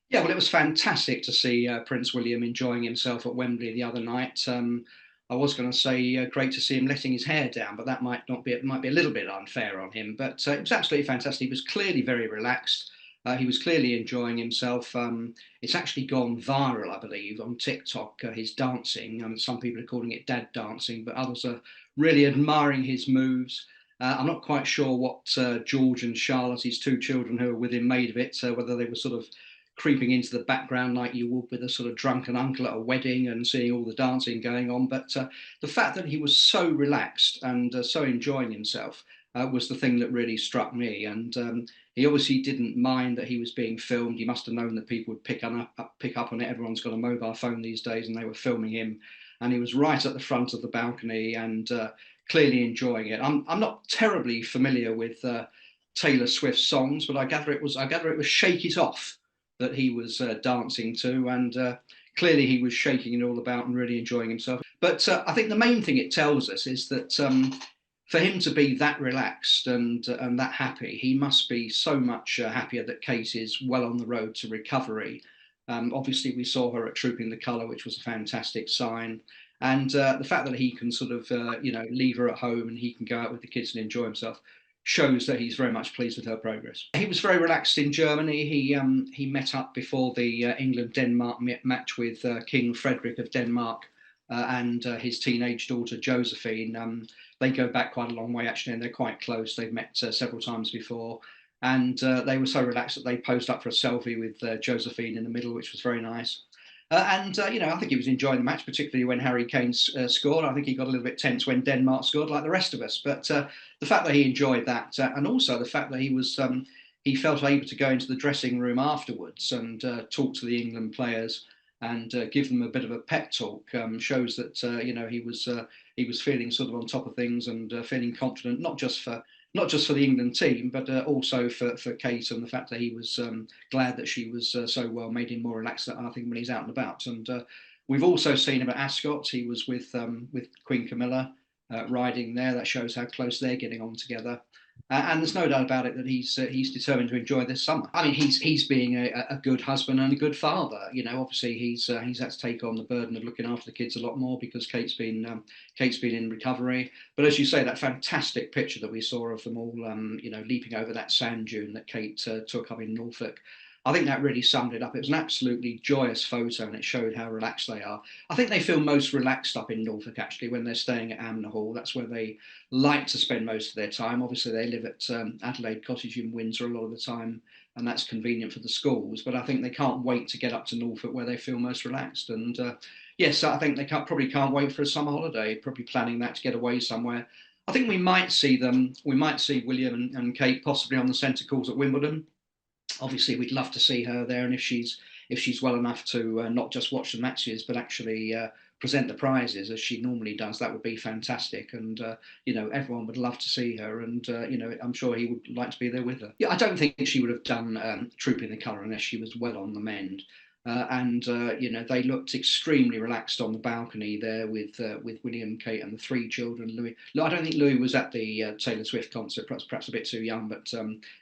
Yeah, well, it was fantastic to see Prince William enjoying himself at Wembley the other night. I was going to say great to see him letting his hair down, but that might not be. It might be a little bit unfair on him. But it was absolutely fantastic. He was clearly very relaxed. He was clearly enjoying himself. It's actually gone viral, I believe, on TikTok. His dancing. Some people are calling it dad dancing, but others are really admiring his moves. I'm not quite sure what George and Charlotte, his two children who were with him, made of it. Whether they were sort of creeping into the background like you would with a sort of drunken uncle at a wedding and seeing all the dancing going on. But the fact that he was so relaxed and so enjoying himself was the thing that really struck me. And he obviously didn't mind that he was being filmed. He must have known that people would pick up on it. Everyone's got a mobile phone these days, and they were filming him. And he was right at the front of the balcony and clearly enjoying it. I'm not terribly familiar with Taylor Swift's songs, but I gather it was "Shake It Off" that he was dancing to, and clearly he was shaking it all about and really enjoying himself. But I think the main thing it tells us is that for him to be that relaxed and that happy, he must be so much happier that Kate is well on the road to recovery. Obviously, we saw her at Trooping the Colour, which was a fantastic sign. And the fact that he can sort of, leave her at home and he can go out with the kids and enjoy himself shows that he's very much pleased with her progress. He was very relaxed in Germany. He met up before the England Denmark match with King Frederick of Denmark and his teenage daughter Josephine. They go back quite a long way actually, and they're quite close. They've met several times before, and they were so relaxed that they posed up for a selfie with Josephine in the middle, which was very nice. I think he was enjoying the match, particularly when Harry Kane scored. I think he got a little bit tense when Denmark scored, like the rest of us. But the fact that he enjoyed that, and also the fact that he felt able to go into the dressing room afterwards and talk to the England players and give them a bit of a pep talk, shows that he was feeling sort of on top of things and feeling confident, not just for the England team, but also for Kate, and the fact that he was glad that she was so well made him more relaxed. I think when he's out and about, and we've also seen him at Ascot. He was with Queen Camilla riding there. That shows how close they're getting on together. And there's no doubt about it that he's determined to enjoy this summer. I mean, he's being a good husband and a good father. Obviously he's had to take on the burden of looking after the kids a lot more because Kate's been in recovery. But as you say, that fantastic picture that we saw of them all, leaping over that sand dune that Kate took up in Norfolk, I think that really summed it up. It was an absolutely joyous photo, and it showed how relaxed they are. I think they feel most relaxed up in Norfolk actually when they're staying at Amner Hall. That's where they like to spend most of their time. Obviously, they live at Adelaide Cottage in Windsor a lot of the time, and that's convenient for the schools. But I think they can't wait to get up to Norfolk where they feel most relaxed. And yes, I think they probably can't wait for a summer holiday. Probably planning that to get away somewhere. I think we might see them. We might see William and Kate possibly on the centre court at Wimbledon. Obviously, we'd love to see her there, and if she's well enough to not just watch the matches but actually present the prizes as she normally does, that would be fantastic. And everyone would love to see her, and I'm sure he would like to be there with her. Yeah, I don't think she would have done Trooping the Colour unless she was well on the mend. And they looked extremely relaxed on the balcony there with William, Kate, and the three children. Louis, I don't think Louis was at the Taylor Swift concert, perhaps a bit too young, but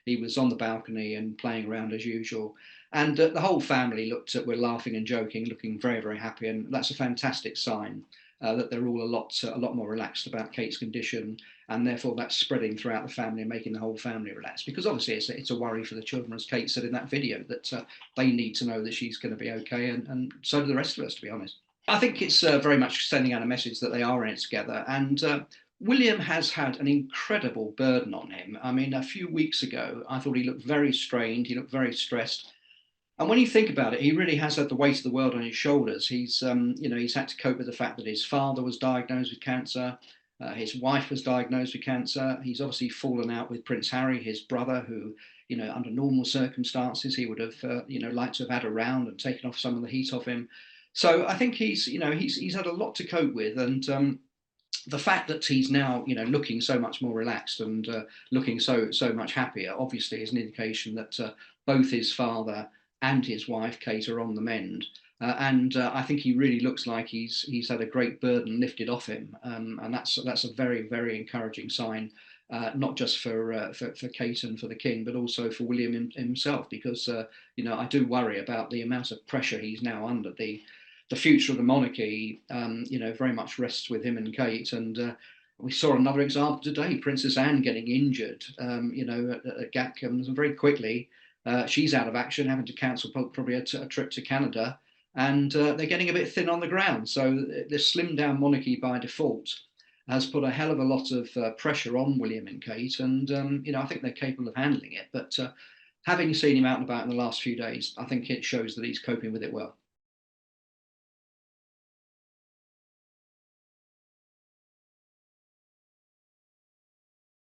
he was on the balcony and playing around as usual. And the whole family were laughing and joking, looking very, very happy, and that's a fantastic sign that they're all a lot more relaxed about Kate's condition, and therefore that's spreading throughout the family and making the whole family relaxed. Because obviously it's a worry for the children, as Kate said in that video, that they need to know that she's going to be okay, and so do the rest of us, to be honest. I think it's very much sending out a message that they are in it together, and William has had an incredible burden on him. I mean, a few weeks ago, I thought he looked very strained. He looked very stressed. And when you think about it, he really has had the weight of the world on his shoulders. He's had to cope with the fact that his father was diagnosed with cancer, his wife was diagnosed with cancer. He's obviously fallen out with Prince Harry, his brother, who, under normal circumstances, he would have, liked to have had around and taken off some of the heat off him. So I think he's had a lot to cope with, and the fact that he's now, looking so much more relaxed and looking so much happier, obviously, is an indication that both his father and his wife Kate are on the mend. And I think he really looks like he's had a great burden lifted off him, and that's a very, very encouraging sign. not just for Kate and for the King, but also for William himself, because I do worry about the amount of pressure he's now under. The future of the monarchy, very much rests with him and Kate. And we saw another example today, Princess Anne getting injured, at Gatcombe, and very quickly she's out of action, having to cancel probably a trip to Canada, and they're getting a bit thin on the ground. So the slimmed down monarchy by default has put a hell of a lot of pressure on William and Kate, and I think they're capable of handling it. But having seen him out and about in the last few days, I think it shows that he's coping with it well.